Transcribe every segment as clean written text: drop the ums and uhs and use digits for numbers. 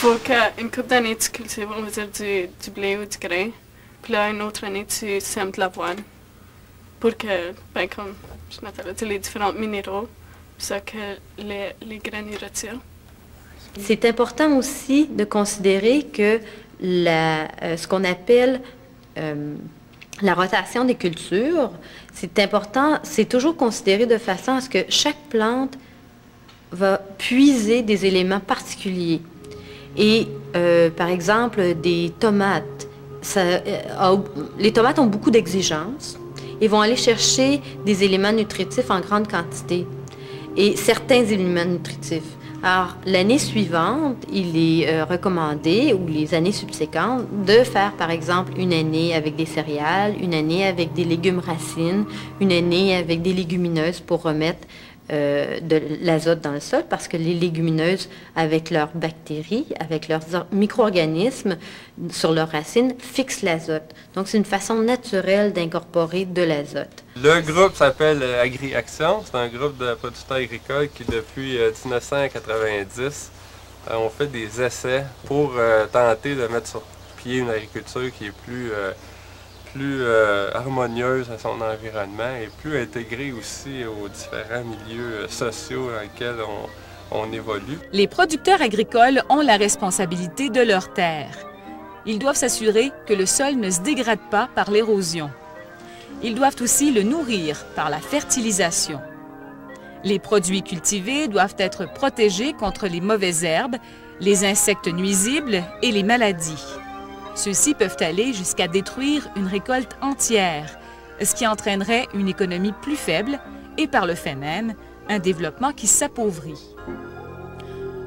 faut qu'une couple d'années tu cultives, on va dire, du blé ou du grain. Puis là, une autre année, tu sèmes de l'avoine. Pour que, ben, comme Jonathan a dit, les différents minéraux, ça que les graines y retirent. C'est important aussi de considérer que ce qu'on appelle la rotation des cultures, c'est important, c'est toujours considéré de façon à ce que chaque plante va puiser des éléments particuliers. Et par exemple, des tomates, les tomates ont beaucoup d'exigences et vont aller chercher des éléments nutritifs en grande quantité et certains éléments nutritifs. Alors, l'année suivante, il est recommandé, ou les années subséquentes, de faire, par exemple, une année avec des céréales, une année avec des légumes racines, une année avec des légumineuses pour remettre de l'azote dans le sol, parce que les légumineuses, avec leurs bactéries, avec leurs micro-organismes sur leurs racines, fixent l'azote. Donc, c'est une façon naturelle d'incorporer de l'azote. Le groupe s'appelle Agri-Action. C'est un groupe de producteurs agricoles qui, depuis 1990, ont fait des essais pour tenter de mettre sur pied une agriculture qui est plus harmonieuse à son environnement et plus intégrée aussi aux différents milieux sociaux dans lesquels on évolue. Les producteurs agricoles ont la responsabilité de leurs terres. Ils doivent s'assurer que le sol ne se dégrade pas par l'érosion. Ils doivent aussi le nourrir par la fertilisation. Les produits cultivés doivent être protégés contre les mauvaises herbes, les insectes nuisibles et les maladies. Ceux-ci peuvent aller jusqu'à détruire une récolte entière, ce qui entraînerait une économie plus faible et par le fait même, un développement qui s'appauvrit.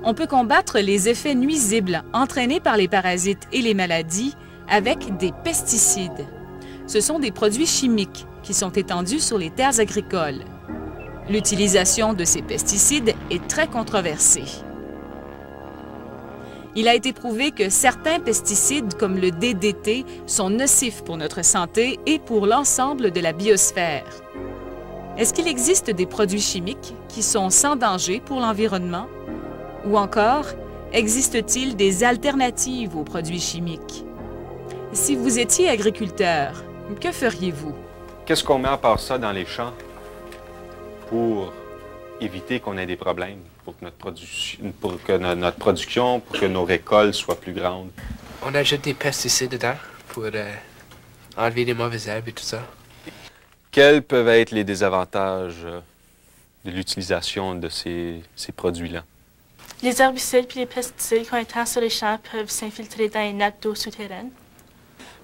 On peut combattre les effets nuisibles entraînés par les parasites et les maladies avec des pesticides. Ce sont des produits chimiques qui sont étendus sur les terres agricoles. L'utilisation de ces pesticides est très controversée. Il a été prouvé que certains pesticides, comme le DDT, sont nocifs pour notre santé et pour l'ensemble de la biosphère. Est-ce qu'il existe des produits chimiques qui sont sans danger pour l'environnement? Ou encore, existe-t-il des alternatives aux produits chimiques? Si vous étiez agriculteur, que feriez-vous? Qu'est-ce qu'on met à part ça dans les champs pour éviter qu'on ait des problèmes, pour que notre production, pour que nos récoltes soient plus grandes? On ajoute des pesticides dedans pour enlever les mauvaises herbes et tout ça. Quels peuvent être les désavantages de l'utilisation de ces produits-là? Les herbicides et les pesticides, quand ils sont sur les champs, peuvent s'infiltrer dans les nappes d'eau souterraines.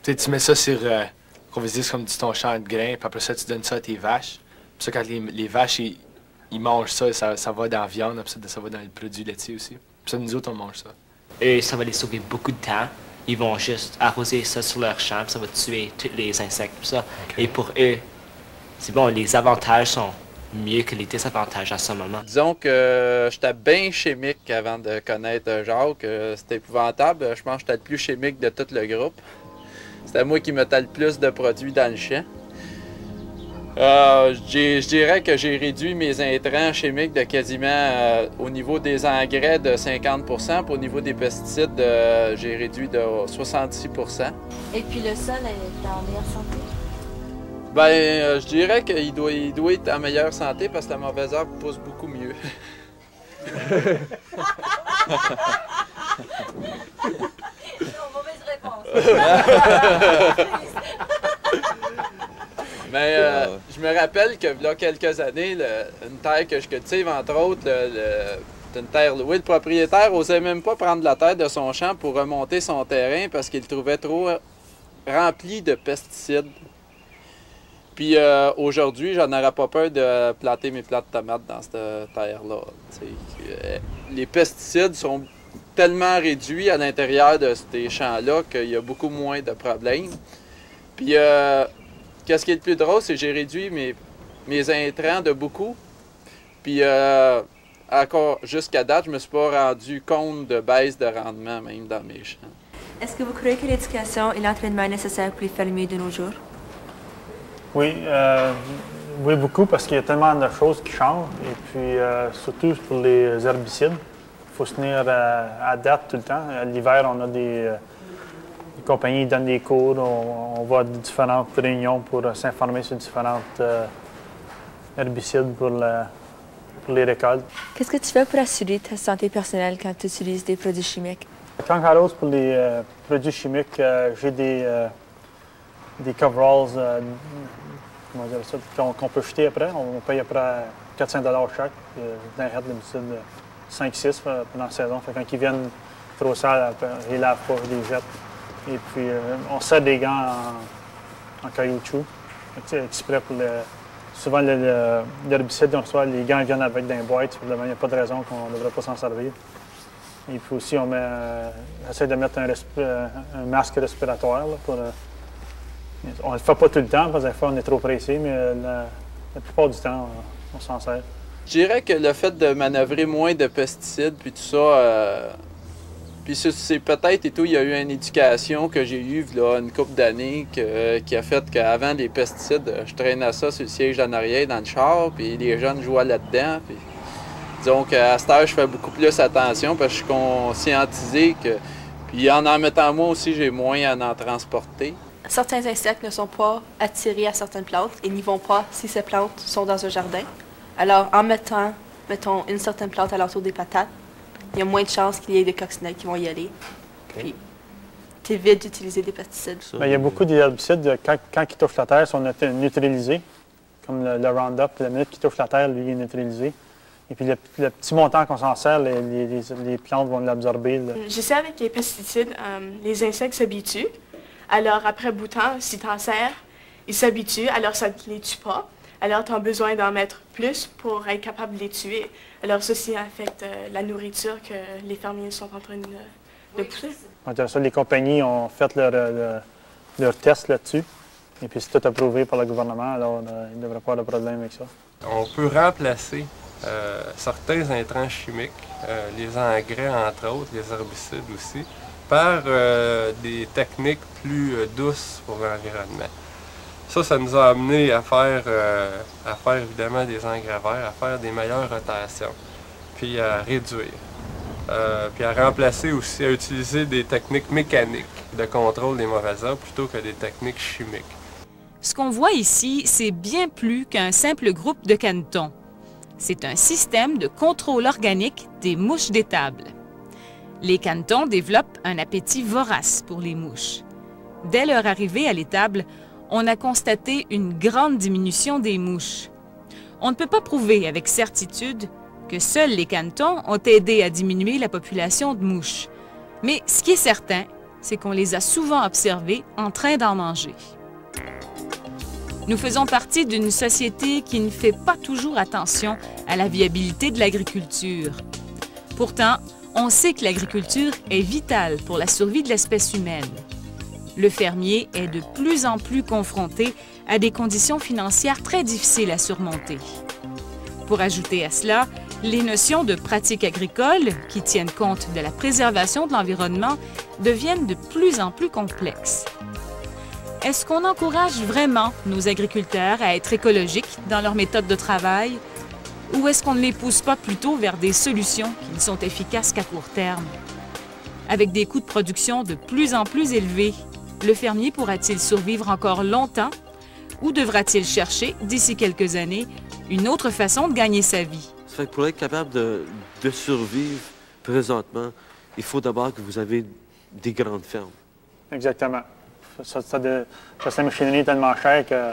Peut-être tu mets ça sur, qu'on va dire, comme ton champ de grains, puis après ça, tu donnes ça à tes vaches. Puis ça, quand les vaches, ils mangent ça, ça va dans la viande, après ça va dans le produit laitier aussi. Puis ça, nous autres, on mange ça. Et ça va les sauver beaucoup de temps. Ils vont juste arroser ça sur leur champ, puis ça va tuer tous les insectes, tout ça. Okay. Et pour eux, c'est bon, les avantages sont mieux que les désavantages à ce moment. Disons que j'étais bien chimique avant de connaître Jacques. C'était épouvantable. Je pense que j'étais le plus chimique de tout le groupe. C'était moi qui mettais le plus de produits dans le champ. Je dirais que j'ai réduit mes intrants chimiques de quasiment, au niveau des engrais, de 50 %, puis au niveau des pesticides, j'ai réduit de 66 %. Et puis le sol est en meilleure santé? Ben, je dirais qu'il doit être en meilleure santé parce que la mauvaise herbe pousse beaucoup mieux. Mauvaise réponse. Mais je me rappelle que il y a quelques années, une terre que je cultive, entre autres, c'est une terre louée. Le propriétaire n'osait même pas prendre la terre de son champ pour remonter son terrain parce qu'il le trouvait trop rempli de pesticides. Puis aujourd'hui, j'en aurais pas peur de planter mes plants de tomates dans cette terre-là. Les pesticides sont tellement réduits à l'intérieur de ces champs-là qu'il y a beaucoup moins de problèmes. Puis, qu'est-ce qui est le plus drôle, c'est que j'ai réduit mes intrants de beaucoup. Puis, encore jusqu'à date, je me suis pas rendu compte de baisse de rendement, même dans mes champs. Est-ce que vous croyez que l'éducation et l'entraînement est nécessaire pour les fermiers de nos jours? Oui, oui, beaucoup, parce qu'il y a tellement de choses qui changent. Et puis, surtout pour les herbicides, il faut se tenir à date tout le temps. L'hiver, on a des compagnies qui donnent des cours. On va à différentes réunions pour s'informer sur différentes herbicides pour les récoltes. Qu'est-ce que tu fais pour assurer ta santé personnelle quand tu utilises des produits chimiques? Quand j'arrose pour les produits chimiques, j'ai des coveralls comment dire ça, qu'on peut jeter après. On paye après 400 $ chaque. D'un raid d'habitude 5-6 pendant la saison. Fait quand ils viennent trop sales, ils ne lavent pas, ils les jettent. Et puis on sert des gants en caoutchouc, exprès pour souvent l'herbicide qu'on reçoit, les gants viennent avec dans les boîtes. Il n'y a pas de raison qu'on ne devrait pas s'en servir. Et puis aussi, on essaie de mettre un masque respiratoire. Là, on ne le fait pas tout le temps, parce que des fois, on est trop pressé, mais la plupart du temps, on s'en sert. Je dirais que le fait de manœuvrer moins de pesticides, puis tout ça, puis c'est peut-être et tout, il y a eu une éducation que j'ai eue là, une couple d'années qui a fait qu'avant les pesticides, je traînais ça sur le siège en arrière dans le char, puis les jeunes jouaient là-dedans. Puis, disons qu'à cette heure, je fais beaucoup plus attention parce que je suis conscientisé que. Puis en mettant moi aussi, j'ai moins à en transporter. Certains insectes ne sont pas attirés à certaines plantes et n'y vont pas si ces plantes sont dans un jardin. Alors, en mettant, mettons, une certaine plante à l'entour des patates, il y a moins de chances qu'il y ait des coccinelles qui vont y aller. Okay. Puis, t'évites d'utiliser des pesticides. Bien, il y a beaucoup d'herbicides, quand ils touchent la terre, sont neutralisés. Comme le Roundup, la minute qu'il touche la terre, lui, il est neutralisé. Et puis, le petit montant qu'on s'en sert, les plantes vont l'absorber. Je sais, avec les pesticides, les insectes s'habituent. Alors, après bout de temps, si tu en sers, ils s'habituent, alors ça ne les tue pas. Alors, tu as besoin d'en mettre plus pour être capable de les tuer. Alors, ceci affecte la nourriture que les fermiers sont en train de pousser. Ça, les compagnies ont fait leur test là-dessus. Et puis, c'est tout approuvé par le gouvernement, alors il ne devrait pas avoir de problème avec ça. On peut remplacer certains intrants chimiques, les engrais entre autres, les herbicides aussi, par des techniques plus douces pour l'environnement. Ça nous a amené à faire évidemment des engrais verts, à faire des meilleures rotations, puis à réduire. Puis à remplacer aussi, à utiliser des techniques mécaniques de contrôle des mauvaises herbes plutôt que des techniques chimiques. Ce qu'on voit ici, c'est bien plus qu'un simple groupe de canetons. C'est un système de contrôle organique des mouches d'étable. Les canetons développent un appétit vorace pour les mouches. Dès leur arrivée à l'étable, on a constaté une grande diminution des mouches. On ne peut pas prouver avec certitude que seuls les canetons ont aidé à diminuer la population de mouches. Mais ce qui est certain, c'est qu'on les a souvent observés en train d'en manger. Nous faisons partie d'une société qui ne fait pas toujours attention à la viabilité de l'agriculture. Pourtant, on sait que l'agriculture est vitale pour la survie de l'espèce humaine. Le fermier est de plus en plus confronté à des conditions financières très difficiles à surmonter. Pour ajouter à cela, les notions de pratiques agricoles, qui tiennent compte de la préservation de l'environnement, deviennent de plus en plus complexes. Est-ce qu'on encourage vraiment nos agriculteurs à être écologiques dans leur méthode de travail? Ou est-ce qu'on ne les pousse pas plutôt vers des solutions qui ne sont efficaces qu'à court terme? Avec des coûts de production de plus en plus élevés, le fermier pourra-t-il survivre encore longtemps ou devra-t-il chercher, d'ici quelques années, une autre façon de gagner sa vie? Ça fait que pour être capable de survivre présentement, il faut d'abord que vous avez des grandes fermes. Exactement. Cette machinerie est tellement chère que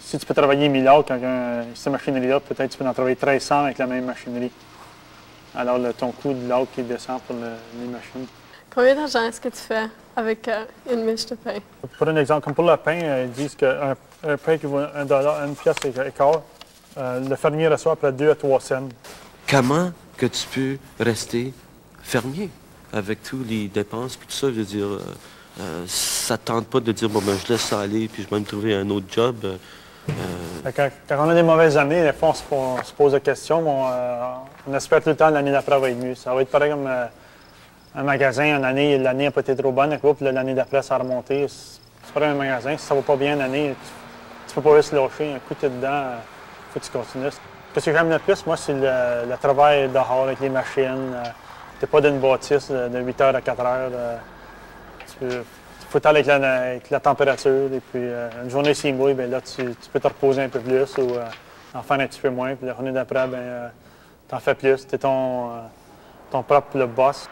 si tu peux travailler 1000 heures avec cette machinerie-là, peut-être tu peux en travailler 1300 avec la même machinerie. Alors ton coût de l'eau qui descend pour les machines. Combien d'argent est-ce que tu fais avec une miche de pain? Pour un exemple, comme pour le pain, ils disent qu'un pain qui vaut $1, 1 pièce et quart, le fermier reçoit après 2 à 3 cents. Comment que tu peux rester fermier avec tous les dépenses puis tout ça? Je veux dire, ça ne tente pas de dire, bon, ben, je laisse ça aller puis je vais me trouver un autre job. Quand on a des mauvaises années, des fois, on se pose des questions, mais on espère tout le temps l'année d'après va être mieux. Ça va être pareil comme un magasin, l'année n'a pas été trop bonne, puis l'année d'après, ça a remonté. C'est pareil un magasin, si ça ne va pas bien l'année, tu ne peux pas juste lâcher. Un coup, tu es dedans, il faut que tu continues. que j'aime le plus, moi, c'est le travail dehors avec les machines. Tu n'es pas dans une bâtisse de 8h à 4h. Il faut être avec la température. Et puis, une journée s'il mouille, bien là, tu peux te reposer un peu plus ou en faire un petit peu moins. Puis la journée d'après, tu en fais plus. Tu es ton propre boss.